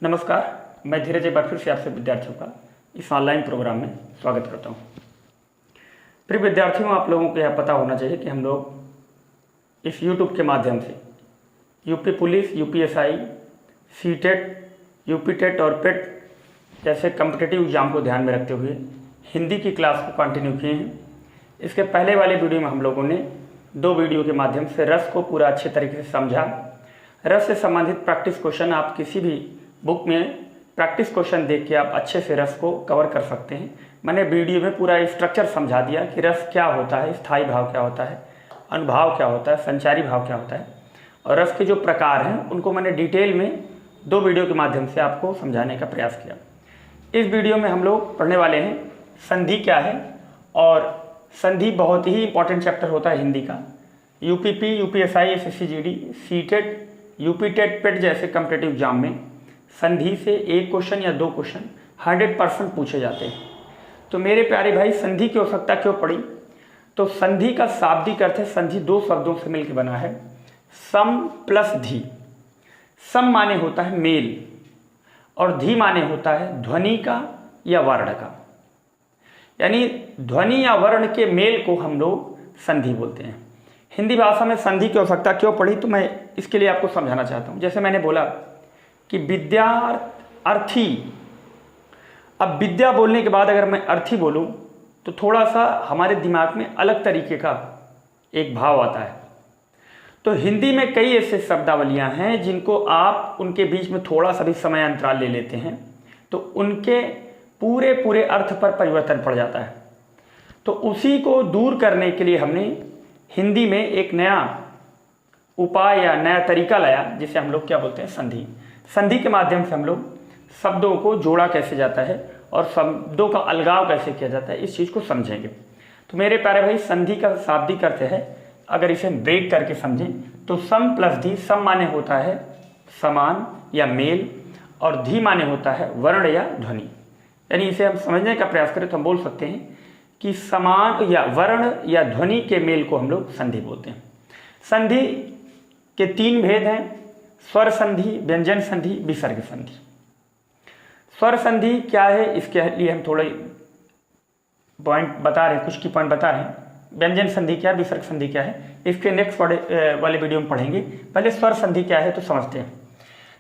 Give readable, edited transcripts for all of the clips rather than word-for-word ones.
नमस्कार, मैं धीरज एक बार फिर से आपसे विद्यार्थियों का इस ऑनलाइन प्रोग्राम में स्वागत करता हूँ। प्रिय विद्यार्थियों, आप लोगों को यह पता होना चाहिए कि हम लोग इस YouTube के माध्यम से UP police, UPSI, CTET, UP TET और पेट जैसे कम्पिटिटिव एग्जाम को ध्यान में रखते हुए हिंदी की क्लास को कंटिन्यू किए हैं। इसके पहले वाले वीडियो में हम लोगों ने 2 वीडियो के माध्यम से रस को पूरा अच्छे तरीके से समझा। रस से संबंधित प्रैक्टिस क्वेश्चन आप किसी भी बुक में प्रैक्टिस क्वेश्चन देख के आप अच्छे से रस को कवर कर सकते हैं। मैंने वीडियो में पूरा स्ट्रक्चर समझा दिया कि रस क्या होता है, स्थायी भाव क्या होता है, अनुभाव क्या होता है, संचारी भाव क्या होता है, और रस के जो प्रकार हैं उनको मैंने डिटेल में 2 वीडियो के माध्यम से आपको समझाने का प्रयास किया। इस वीडियो में हम लोग पढ़ने वाले हैं संधि क्या है, और संधि बहुत ही इंपॉर्टेंट चैप्टर होता है हिंदी का। UPP, UPSI, SSC GD, CTET, UP TET, PET जैसे कॉम्पिटिटिव एग्जाम में संधि से 1 क्वेश्चन या 2 क्वेश्चन 100% पूछे जाते हैं। तो मेरे प्यारे भाई, संधि की आवश्यकता क्यों पड़ी? तो संधि का शाब्दिक अर्थ है, संधि 2 शब्दों से मिलकर बना है, सम प्लस धी। सम माने होता है मेल और धी माने होता है ध्वनि का या वर्ण का, यानी ध्वनि या वर्ण के मेल को हम लोग संधि बोलते हैं। हिंदी भाषा में संधि की आवश्यकता क्यों पड़ी, तो मैं इसके लिए आपको समझाना चाहता हूँ। जैसे मैंने बोला कि विद्यार्थी, अब विद्या बोलने के बाद अगर मैं अर्थी बोलूं तो थोड़ा सा हमारे दिमाग में अलग तरीके का एक भाव आता है। तो हिंदी में कई ऐसे शब्दावलियां हैं जिनको आप उनके बीच में थोड़ा सा भी समय अंतराल ले लेते हैं तो उनके पूरे पूरे अर्थ पर परिवर्तन पड़ जाता है। तो उसी को दूर करने के लिए हमने हिंदी में एक नया उपाय या नया तरीका लाया, जिसे हम लोग क्या बोलते हैं, संधि। संधि के माध्यम से हम लोग शब्दों को जोड़ा कैसे जाता है और शब्दों का अलगाव कैसे किया जाता है, इस चीज़ को समझेंगे। तो मेरे प्यारे भाई, संधि का शाब्दिक अर्थ है, अगर इसे ब्रेक करके समझें तो सम प्लस धी। सम माने होता है समान या मेल, और धी माने होता है वर्ण या ध्वनि। यानी इसे हम समझने का प्रयास करें तो हम बोल सकते हैं कि समान या वर्ण या ध्वनि के मेल को हम लोग संधि बोलते हैं। संधि के 3 भेद हैं, स्वर संधि, व्यंजन संधि, विसर्ग संधि। स्वर संधि क्या है, इसके लिए हम थोड़े पॉइंट बता रहे हैं, कुछ की पॉइंट बता रहे हैं। व्यंजन संधि क्या है, विसर्ग संधि क्या है, इसके नेक्स्ट वाले वीडियो में पढ़ेंगे। पहले स्वर संधि क्या है तो समझते हैं।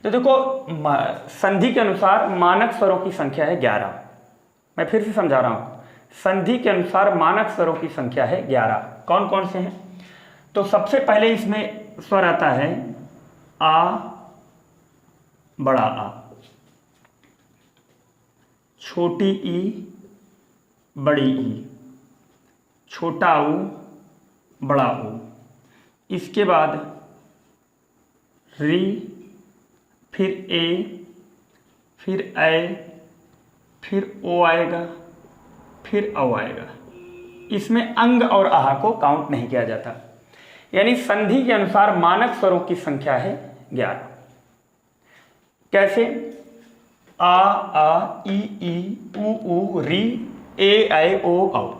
तो देखो, संधि के अनुसार मानक स्वरों की संख्या है 11। मैं फिर से समझा रहा हूँ, संधि के अनुसार मानक स्वरों की संख्या है 11। कौन कौन से हैं? तो सबसे पहले इसमें स्वर आता है आ, बड़ा आ, छोटी ई, बड़ी ई, छोटा ऊ, बड़ा ऊ। इसके बाद री, फिर ए, फिर ऐ, फिर ओ आएगा, फिर औ आएगा। इसमें अंग और आह को काउंट नहीं किया जाता। यानी संधि के अनुसार मानक स्वरों की संख्या है 11। कैसे? आ, ई, ऊ, री, ए, ऐ, ओ, औ।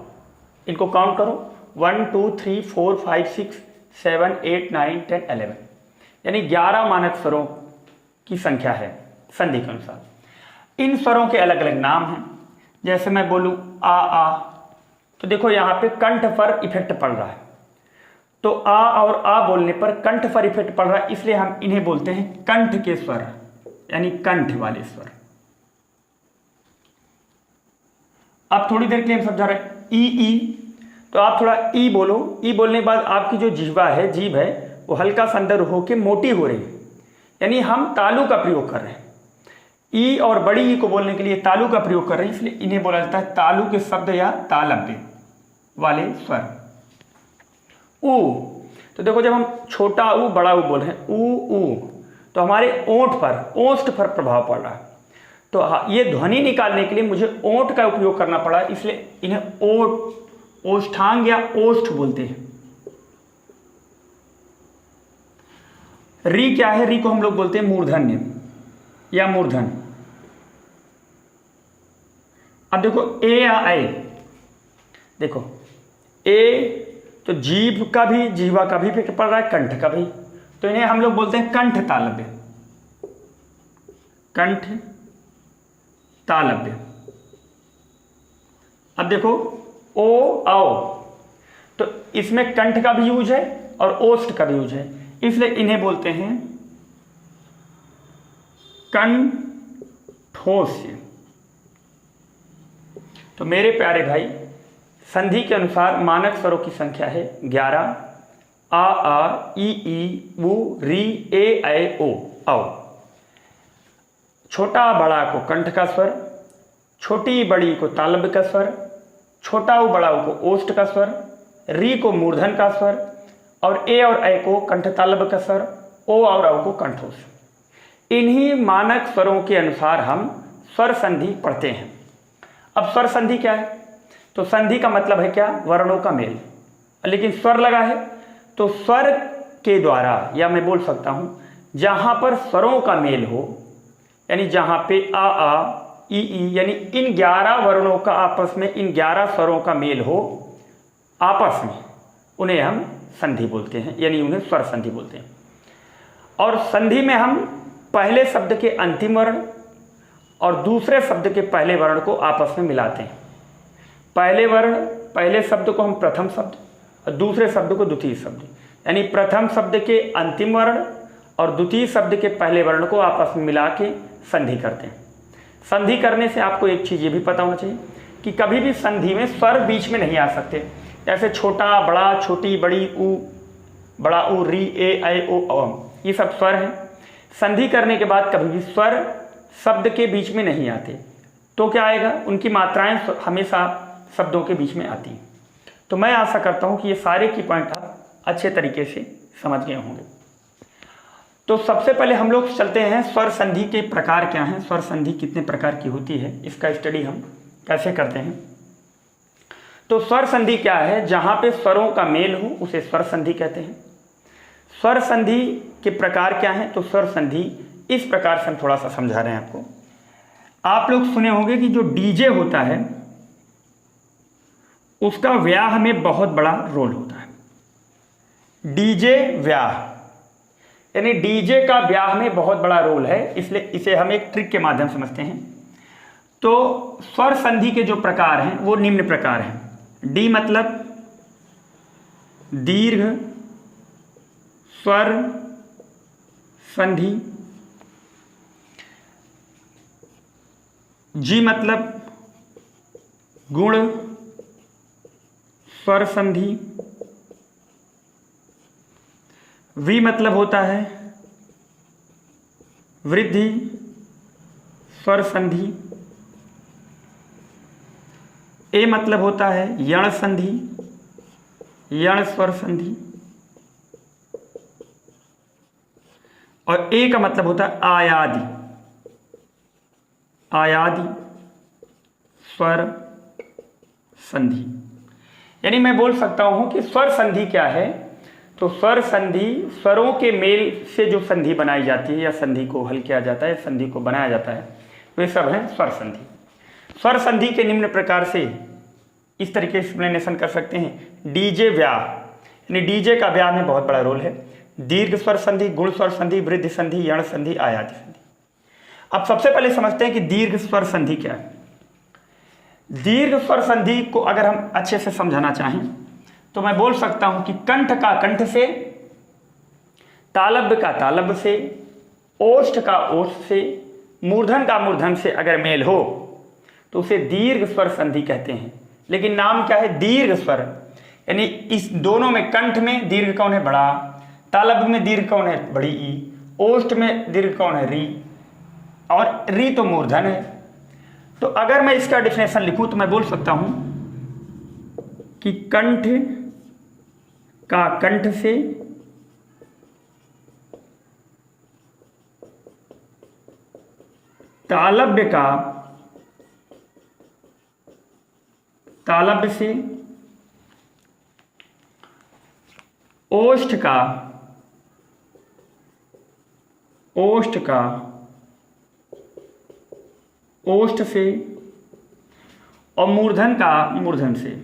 इनको काउंट करो, 1 2 3 4 5 6 7 8 9 10 11। यानी 11 मानक स्वरों की संख्या है संधि के अनुसार। इन स्वरों के अलग अलग नाम हैं। जैसे मैं बोलूं आ, तो देखो यहाँ पे कंठ पर इफेक्ट पड़ रहा है। तो आ और आ बोलने पर कंठ पर इफेक्ट पड़ रहा है, इसलिए हम इन्हें बोलते हैं कंठ के स्वर, यानी कंठ वाले स्वर। अब थोड़ी देर के लिए हम समझा रहे हैं ई, तो आप थोड़ा ई बोलो। ई बोलने के बाद आपकी जो जिह्वा है, जीभ है, वो हल्का सा अंदर होकर मोटी हो रही है, यानी हम तालु का प्रयोग कर रहे हैं। ई और बड़ी ई को बोलने के लिए तालु का प्रयोग कर रहे हैं, इसलिए इन्हें बोला जाता है तालु के शब्द या तालव्य वाले स्वर। ऊ, तो देखो जब हम छोटा ऊ, बड़ा ऊ बोल रहे हैं, ऊ, तो हमारे ओंठ पर प्रभाव पड़ रहा है। तो ये ध्वनि निकालने के लिए मुझे ओंठ का उपयोग करना पड़ा, इसलिए इन्हें ओष्ठांग या ओष्ठ बोलते हैं। री क्या है? री को हम लोग बोलते हैं मूर्धन्य या मूर्धन। अब देखो ए या ऐ, देखो ए तो जीभ का भी, जीवा का भी पड़ रहा है, कंठ का भी, तो इन्हें हम लोग बोलते हैं कंठ तालव्य। कंठ तालव्य। अब देखो ओ आओ, तो इसमें कंठ का भी यूज है और ओष्ठ का भी यूज है, इसलिए इन्हें बोलते हैं कंठोष्य। तो मेरे प्यारे भाई, संधि के अनुसार मानक स्वरों की संख्या है 11। आ ई उ री ए ऐ ओ औ। छोटा बड़ा को कंठ का स्वर, छोटी बड़ी को तालव्य का स्वर, छोटा उ बड़ा उ को ओष्ठ का स्वर, री को मूर्धन का स्वर और ए और ऐ को कंठ तालव्य का स्वर, ओ और औ को कंठोष्ठ। इन्हीं मानक स्वरों के अनुसार हम स्वर संधि पढ़ते हैं। अब स्वर संधि क्या है? तो संधि का मतलब है क्या? वर्णों का मेल। लेकिन स्वर लगा है तो स्वर के द्वारा, या मैं बोल सकता हूं जहां पर स्वरों का मेल हो, यानी जहां पे आ ई यानी इन 11 वर्णों का आपस में, इन 11 स्वरों का मेल हो आपस में, उन्हें हम संधि बोलते हैं, यानी उन्हें स्वर संधि बोलते हैं। और संधि में हम पहले शब्द के अंतिम वर्ण और दूसरे शब्द के पहले वर्ण को आपस में मिलाते हैं। पहले शब्द को हम प्रथम शब्द और दूसरे शब्द को द्वितीय शब्द, यानी प्रथम शब्द के अंतिम वर्ण और द्वितीय शब्द के पहले वर्ण को आपस में मिला के संधि करते हैं। संधि करने से आपको एक चीज़ ये भी पता होना चाहिए कि कभी भी संधि में स्वर बीच में नहीं आ सकते। जैसे छोटा बड़ा, छोटी बड़ी, उ बड़ा उ, री ए ऐ ओ औ, ये सब स्वर हैं। संधि करने के बाद कभी भी स्वर शब्द के बीच में नहीं आते, तो क्या आएगा? उनकी मात्राएं हमेशा शब्दों के बीच में आती हैं। तो मैं आशा करता हूं कि ये सारे की पॉइंट आप अच्छे तरीके से समझ गए होंगे। तो सबसे पहले हम लोग चलते हैं स्वर संधि के प्रकार क्या हैं, स्वर संधि कितने प्रकार की होती है, इसका स्टडी हम कैसे करते हैं। तो स्वर संधि क्या है? जहां पे स्वरों का मेल हो उसे स्वर संधि कहते हैं। स्वर संधि के प्रकार क्या हैं? तो स्वर संधि इस प्रकार से हम थोड़ा सा समझा रहे हैं आपको। आप लोग सुने होंगे कि जो डीजे होता है उसका व्याह में बहुत बड़ा रोल होता है। डीजे व्याह, यानी डीजे का व्याह में बहुत बड़ा रोल है, इसलिए इसे हम एक ट्रिक के माध्यम से समझते हैं। तो स्वर संधि के जो प्रकार हैं वो निम्न प्रकार हैं। डी मतलब दीर्घ स्वर संधि, जी मतलब गुण स्वर संधि, वी मतलब होता है वृद्धि स्वर संधि, ए मतलब होता है यण संधि, यण स्वर संधि, और ए का मतलब होता है आयादि, आयादि स्वर संधि। यानी मैं बोल सकता हूं कि स्वर संधि क्या है? तो स्वर संधि स्वरों के मेल से जो संधि बनाई जाती है या संधि को हल किया जाता है, संधि को बनाया जाता है, वे सब हैं स्वर संधि। स्वर संधि के निम्न प्रकार से इस तरीके से एक्सप्लेनेशन कर सकते हैं। डीजे व्याह, यानी डीजे का व्याह में बहुत बड़ा रोल है। दीर्घ स्वर संधि, गुण स्वर संधि, वृद्धि संधि, यण संधि, आयाति संधि। अब सबसे पहले समझते हैं कि दीर्घ स्वर संधि क्या है। दीर्घ स्वर संधि को अगर हम अच्छे से समझाना चाहें तो मैं बोल सकता हूं कि कंठ का कंठ से, तालव्य का तालव्य से, ओष्ठ का ओष्ठ से, मूर्धन का मूर्धन से अगर मेल हो तो उसे दीर्घ स्वर संधि कहते हैं। लेकिन नाम क्या है? दीर्घ स्वर। यानी इस दोनों में, कंठ में दीर्घ कौन है? बड़ा। तालव्य में दीर्घ कौन है? बड़ी ई। ओष्ठ में दीर्घ कौन है? री। और री तो मूर्धन है। तो अगर मैं इसका डिफिनेशन लिखूं तो मैं बोल सकता हूं कि कंठ का कंठ से, तालव्य का तालव्य से, ओष्ठ का ओष्ठ का ओष्ठ से, और मूर्धन का मूर्धन से,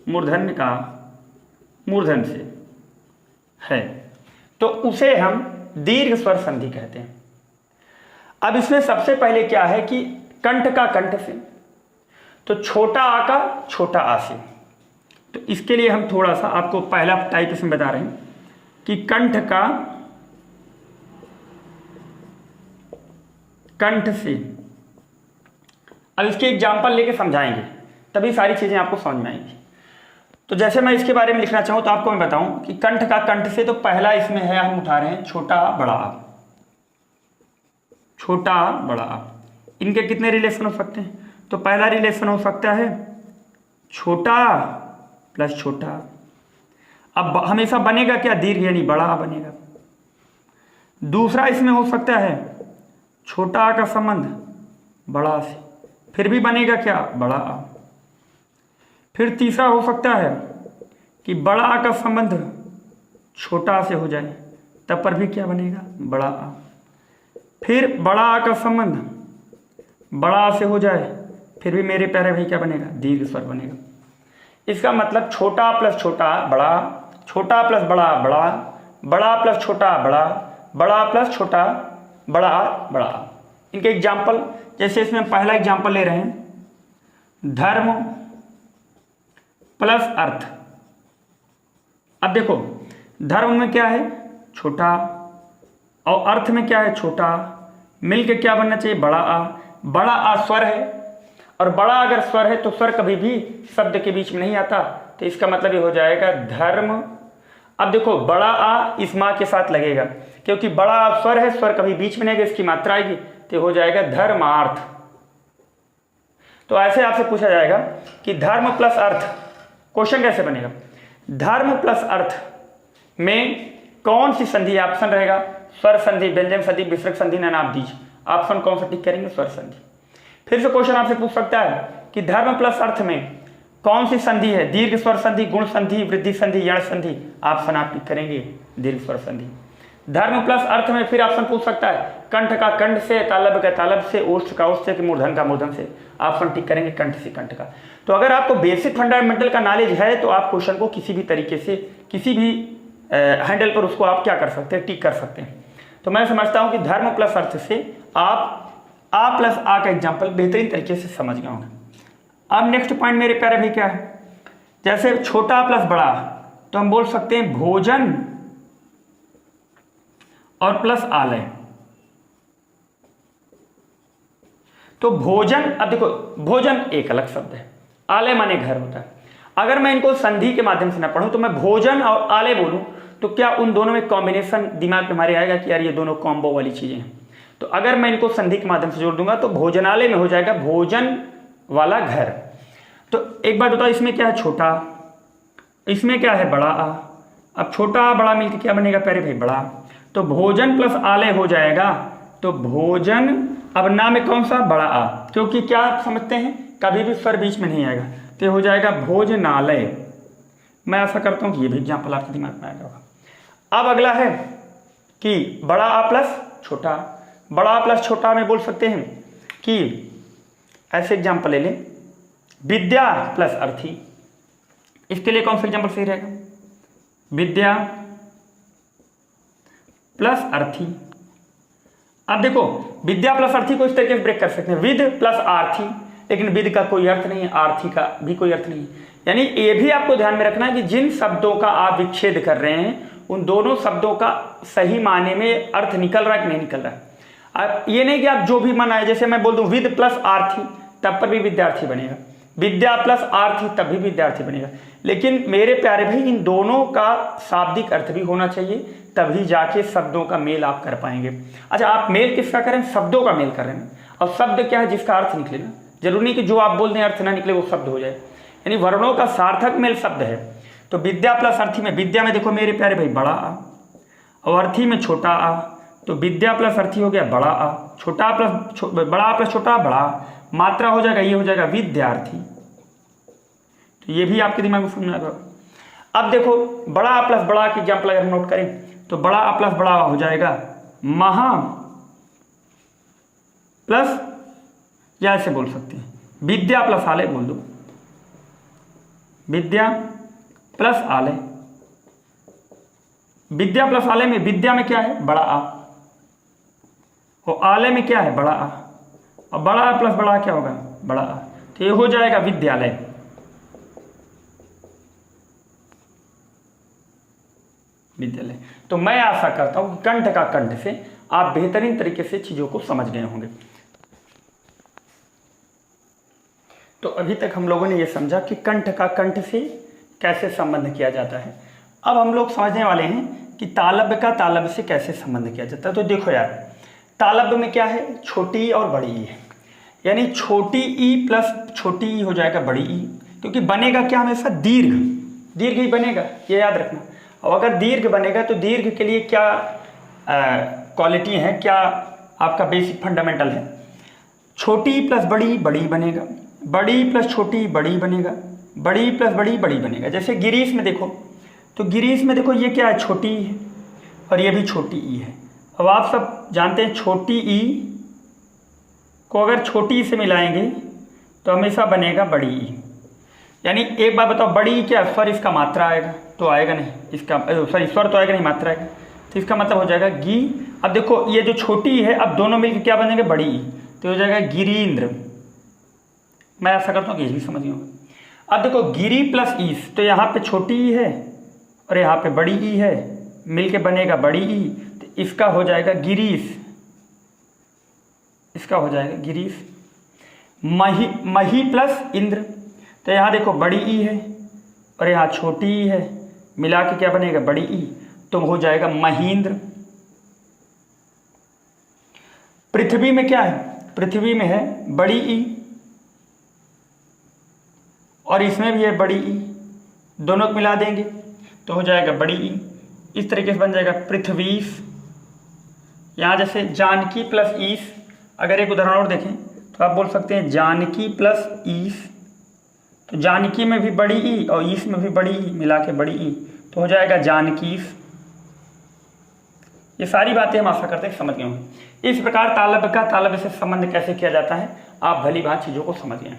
मूर्धन का मूर्धन से है, तो उसे हम दीर्घ स्वर संधि कहते हैं। अब इसमें सबसे पहले क्या है कि कंठ का कंठ से, तो छोटा आ का छोटा आ से। तो इसके लिए हम थोड़ा सा आपको पहला टाइप इसमें बता रहे हैं कि कंठ का कंठ से। अब इसके एग्जाम्पल लेके समझाएंगे, तभी सारी चीजें आपको समझ में आएंगी। तो जैसे मैं इसके बारे में लिखना चाहूं तो आपको मैं बताऊं कि कंठ का कंठ से, तो पहला इसमें है, हम उठा रहे हैं छोटा बड़ा आ। छोटा बड़ा आ, इनके कितने रिलेशन हो सकते हैं? तो पहला रिलेशन हो सकता है छोटा प्लस छोटा। अब हमेशा बनेगा क्या? दीर्घ यानी बड़ा आ बनेगा। दूसरा इसमें हो सकता है छोटा आ का संबंध बड़ा आ से, फिर भी बनेगा क्या? बड़ा आ। फिर तीसरा हो सकता है कि बड़ा आ का संबंध छोटा आ से हो जाए, तब पर भी क्या बनेगा? बड़ा आ। फिर बड़ा आ का संबंध बड़ा आ से हो जाए, फिर भी मेरे प्यारे भाई क्या बनेगा? दीर्घ स्वर बनेगा। इसका मतलब छोटा प्लस छोटा बड़ा, छोटा प्लस बड़ा बड़ा, बड़ा प्लस छोटा बड़ा, बड़ा प्लस छोटा बड़ा बड़ा। इनके एग्जाम्पल, जैसे इसमें पहला एग्जाम्पल ले रहे हैं धर्म प्लस अर्थ। अब देखो धर्म में क्या है? छोटा, और अर्थ में क्या है? छोटा। मिलके क्या बनना चाहिए? बड़ा आ। बड़ा आ स्वर है, और बड़ा अगर स्वर है तो स्वर कभी भी शब्द के बीच में नहीं आता, तो इसका मतलब ये हो जाएगा धर्म। अब देखो बड़ा आ इस माँ के साथ लगेगा, क्योंकि बड़ा आ स्वर है, स्वर कभी बीच में नहीं आएगा, इसकी मात्रा आएगी, तो हो जाएगा धर्मार्थ। तो ऐसे आपसे पूछा जाएगा कि धर्म प्लस अर्थ, क्वेश्चन कैसे बनेगा? धर्म प्लस अर्थ में कौन सी संधि? ऑप्शन रहेगा स्वर संधि, व्यंजन संधि, विसर्ग संधि, नानाप दीज। ऑप्शन कौन सा टिक करेंगे? स्वर संधि। फिर से क्वेश्चन आपसे पूछ सकता है कि धर्म प्लस अर्थ में कौन सी संधि है? दीर्घ स्वर संधि, गुण संधि, वृद्धि संधि, यण संधि। ऑप्शन आप टिक करेंगे दीर्घ स्वर संधि। धर्म प्लस अर्थ में फिर ऑप्शन पूछ सकता है कंठ का कंठ से, तालब का तालब से, ओष्ठ का ओष्ठ से, मूर्धन का मूर्धन से। ऑप्शन टिक करेंगे कंठ से कंठ का। तो अगर आपको बेसिक फंडामेंटल का नॉलेज है तो आप क्वेश्चन को किसी भी तरीके से, किसी भी हैंडल पर उसको आप क्या कर सकते हैं? टिक कर सकते हैं। तो मैं समझता हूं कि धर्म प्लस अर्थ से आप आ प्लस आ का एग्जाम्पल बेहतरीन तरीके से समझ गए होंगे। अब नेक्स्ट पॉइंट मेरे प्यारे भाई क्या है? जैसे छोटा प्लस बड़ा, तो हम बोल सकते हैं भोजन और प्लस आलय। तो भोजन, अब देखो भोजन एक अलग शब्द है, आलय माने घर होता है। अगर मैं इनको संधि के माध्यम से ना पढ़ूं तो मैं भोजन और आलय बोलूं, तो क्या उन दोनों में कॉम्बिनेशन दिमाग में हमारे आएगा कि यार ये दोनों कॉम्बो वाली चीजें हैं? तो अगर मैं इनको संधि के माध्यम से जोड़ दूंगा तो भोजनालय में हो जाएगा भोजन वाला घर। तो एक बात बताओ, इसमें क्या है? छोटा, इसमें क्या है? बड़ा आ। अब छोटा बड़ा मिलकर क्या बनेगा प्यारे भाई? बड़ा। तो भोजन प्लस आलय हो जाएगा, तो भोजन, अब नाम में कौन सा? बड़ा आ, क्योंकि क्या आप समझते हैं कभी भी स्वर बीच में नहीं आएगा, तो हो जाएगा भोजनालय। मैं ऐसा करता हूं कि ये भी एग्जाम्पल आपके दिमाग में आएगा होगा। अब अगला है कि बड़ा आ प्लस छोटा। बड़ा आ प्लस छोटा में बोल सकते हैं कि ऐसे एग्जाम्पल ले लें, विद्या प्लस अर्थी। इसके लिए कौन सा एग्जाम्पल सही रहेगा? विद्या प्लस अर्थी। अब देखो विद्या प्लस अर्थी को इस तरीके से ब्रेक कर सकते हैं, विद प्लस आर्थी, लेकिन विद का कोई अर्थ नहीं है, आर्थी का भी कोई अर्थ नहीं है। यानी ये भी आपको ध्यान में रखना है कि जिन शब्दों का आप विच्छेद कर रहे हैं उन दोनों शब्दों का सही माने में अर्थ निकल रहा है कि नहीं निकल रहा है। अब ये नहीं कि आप जो भी मन आए, जैसे मैं बोल दूं विद प्लस आर्थी, तब पर भी विद्यार्थी बनेगा, विद्या प्लस आर्थी तब भी विद्यार्थी बनेगा। लेकिन मेरे प्यारे भाई इन दोनों का शाब्दिक अर्थ भी होना चाहिए, तभी जाके शब्दों का मेल आप कर पाएंगे। अच्छा, आप मेल किसका करें? शब्दों का मेल कर रहे हैं। और शब्द क्या है? जिसका अर्थ निकले ना, जरूरी नहीं कि जो आप बोल दें अर्थ ना निकले वो शब्द हो जाए, यानी वर्णों का सार्थक मेल शब्द है। तो विद्या प्लस अर्थी में, विद्या में देखो मेरे प्यारे भाई बड़ा आ, और अर्थी में छोटा आ, तो विद्या प्लस अर्थी हो गया बड़ा आ, छोटा प्लस बड़ा आ प्लस छोटा बड़ा, मात्रा हो जाएगा, ये हो जाएगा विद्यार्थी। तो ये भी आपके दिमाग में समझ आएगा। अब देखो बड़ा आ प्लस बड़ा की एग्जाम्पल अगर हम नोट करें तो बड़ा आ प्लस बड़ा हो जाएगा महा प्लस, या ऐसे बोल सकते हैं विद्या प्लस आलय बोल दो, विद्या प्लस आलय। विद्या प्लस आलय में विद्या में क्या है? बड़ा आ, और आलय में क्या है, बड़ा आ, और बड़ा आ प्लस बड़ा आ क्या होगा, बड़ा आ, तो ये हो जाएगा विद्यालय। विद्यालय। तो मैं आशा करता हूं कि कंठ का कंठ से आप बेहतरीन तरीके से चीजों को समझ गए होंगे। तो अभी तक हम लोगों ने यह समझा कि कंठ का कंठ से कैसे संबंध किया जाता है। अब हम लोग समझने वाले हैं कि तालव्य का तालव्य से कैसे संबंध किया जाता है। तो देखो यार, तालव्य में क्या है, छोटी ई और बड़ी ई है, यानी छोटी ई प्लस छोटी ई हो जाएगा बड़ी ई, क्योंकि बनेगा क्या हमेशा दीर्घ, दीर्घ ही बनेगा, ये याद रखना। और अगर दीर्घ बनेगा तो दीर्घ के लिए क्या क्वालिटी है, क्या आपका बेसिक फंडामेंटल है, छोटी ई प्लस बड़ी बड़ी बनेगा, बड़ी प्लस छोटी बड़ी बनेगा, बड़ी प्लस बड़ी बड़ी बनेगा। जैसे गिरीश में देखो, तो गिरीश में देखो ये क्या है, छोटी ई है और ये भी छोटी ई है। अब आप सब जानते हैं छोटी ई को अगर छोटी ई से मिलाएंगे तो हमेशा बनेगा बड़ी ई। यानी एक बार बताओ, बड़ी क्या स्वर इसका मात्रा आएगा, तो आएगा नहीं, इसका सॉरी स्वर तो आएगा नहीं, मात्रा आएगा, तो इसका मतलब हो जाएगा गी। अब देखो ये जो छोटी है, अब दोनों मिलकर क्या बनेंगे, बड़ी ई, तो हो जाएगा गिरीन्द्र। मैं ऐसा करता हूँ कि यही समझ गए। अब देखो गिरी प्लस ईस, तो यहाँ पे छोटी ई है और यहाँ पे बड़ी ई है, मिलके बनेगा बड़ी ई, तो इसका हो जाएगा गिरीश, इसका हो जाएगा गिरीश। मही, मही प्लस इंद्र, तो यहाँ देखो बड़ी ई है और यहाँ छोटी ई है, मिला के क्या बनेगा, बड़ी ई, तो हो जाएगा महींद्र। पृथ्वी में क्या है, पृथ्वी में है बड़ी ई और इसमें भी है बड़ी ई, दोनों को मिला देंगे तो हो जाएगा बड़ी ई। इस तरीके से बन जाएगा पृथ्वीश। यहाँ जैसे जानकी प्लस ईश, अगर एक उदाहरण और देखें तो आप बोल सकते हैं जानकी प्लस ईश, तो जानकी में भी बड़ी ई और ईश में भी बड़ी ई, मिला के बड़ी ई, तो हो जाएगा जानकीश। ये सारी बातें हम आशा करते हैं समझ गए होंगे। इस प्रकार तालव्य का तालव्य से संबंध कैसे किया जाता है, आप भली बात चीज़ों को समझ गए।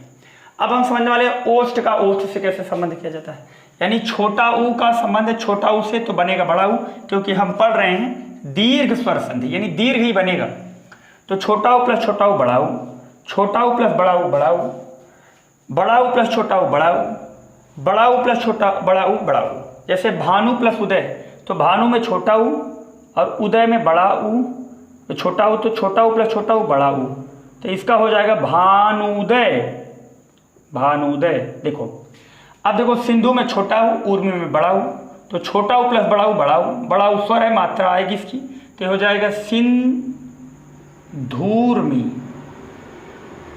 अब हम समझने वाले ओष्ठ का ओष्ठ से कैसे संबंध किया जाता है, यानी छोटा ऊ का संबंध छोटा ऊ से, तो बनेगा बड़ा ऊ, क्योंकि हम पढ़ रहे हैं दीर्घ स्वर संधि, यानी दीर्घ ही बनेगा। तो छोटा ऊ प्लस छोटा ऊ बड़ा ऊ, छोटा ऊ प्लस बड़ा ऊ बड़ा ऊ, बड़ा ऊ प्लस छोटा ऊ बड़ा ऊ, बड़ा ऊ प्लस छोटा बड़ा ऊ बड़ा ऊ। जैसे भानु प्लस उदय, तो भानु में छोटा ऊ और उदय में बड़ा ऊ, तो छोटा ऊ तो छोटा ऊ प्लस छोटा ऊ बड़ा ऊ, तो इसका हो जाएगा भानुदय, भानुदय। देखो अब देखो सिंधु में छोटा ऊ, उर्मी में बड़ा ऊ, तो छोटा ऊ प्लस बड़ा ऊ बड़ा ऊ, बड़ा ऊ स्वर है, मात्रा आएगी इसकी, तो हो जाएगा सिंधूर्मी।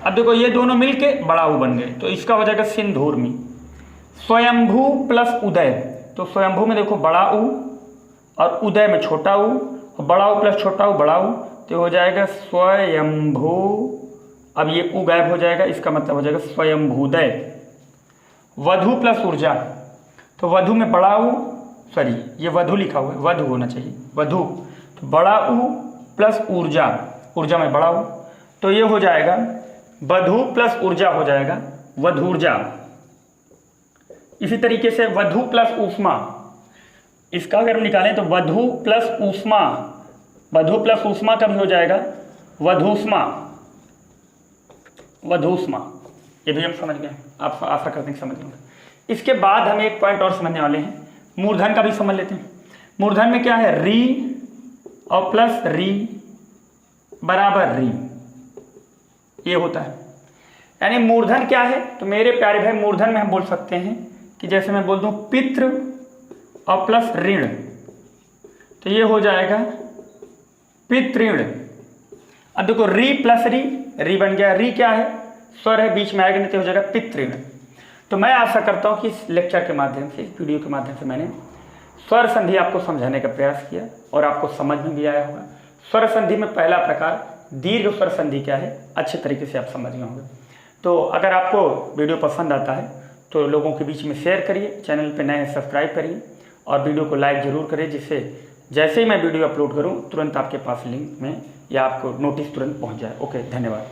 अब देखो ये दोनों मिलके बड़ा ऊ बन गए, तो इसका हो जाएगा सिंधूर्मी। स्वयंभू प्लस उदय, तो स्वयंभू में देखो बड़ा ऊ और उदय में छोटा ऊ, और बड़ा ऊ प्लस छोटा ऊ बड़ा ऊ, तो हो जाएगा स्वयंभू। अब ये ऊ गायब हो जाएगा, इसका मतलब हो जाएगा स्वयंभूदय। वधु प्लस ऊर्जा, तो वधु में बड़ा ऊ, सॉरी ये वधु लिखा हुआ है, वधु होना चाहिए, वधु, तो बड़ा ऊ प्लस ऊर्जा, ऊर्जा में बड़ा ऊ, तो ये हो जाएगा वधु प्लस ऊर्जा हो जाएगा वधूर्जा। इसी तरीके से वधु प्लस ऊष्मा, इसका अगर हम निकालें तो वधु प्लस ऊष्मा, वधु प्लस ऊष्मा का भी हो जाएगा वधूष्मा, वधूष्मा। ये भी हम समझ गए, आप आशा करते हैं समझ गए। इसके बाद हम एक पॉइंट और समझने वाले हैं, मूर्धन का भी समझ लेते हैं। मूर्धन में क्या है, री और प्लस री बराबर री, ये होता है। यानी मूर्धन क्या है, तो मेरे प्यारे भाई मूर्धन में हम बोल सकते हैं कि जैसे मैं बोल दूं पितृ और प्लस ऋण, तो ये हो जाएगा पितृण। अब देखो री प्लस री बन गया, री क्या है, स्वर है, बीच में आएगा नहीं तो हो जाएगा पितृण। तो मैं आशा करता हूँ कि इस लेक्चर के माध्यम से, इस वीडियो के माध्यम से मैंने स्वर संधि आपको समझाने का प्रयास किया और आपको समझ में भी आया होगा। स्वर संधि में पहला प्रकार दीर्घ स्वर संधि क्या है, अच्छे तरीके से आप समझ गए होंगे। तो अगर आपको वीडियो पसंद आता है तो लोगों के बीच में शेयर करिए, चैनल पर नए हैं सब्सक्राइब करिए और वीडियो को लाइक ज़रूर करिए, जिससे जैसे ही मैं वीडियो अपलोड करूँ तुरंत आपके पास लिंक में या आपको नोटिस तुरंत पहुँच जाए। ओके, धन्यवाद।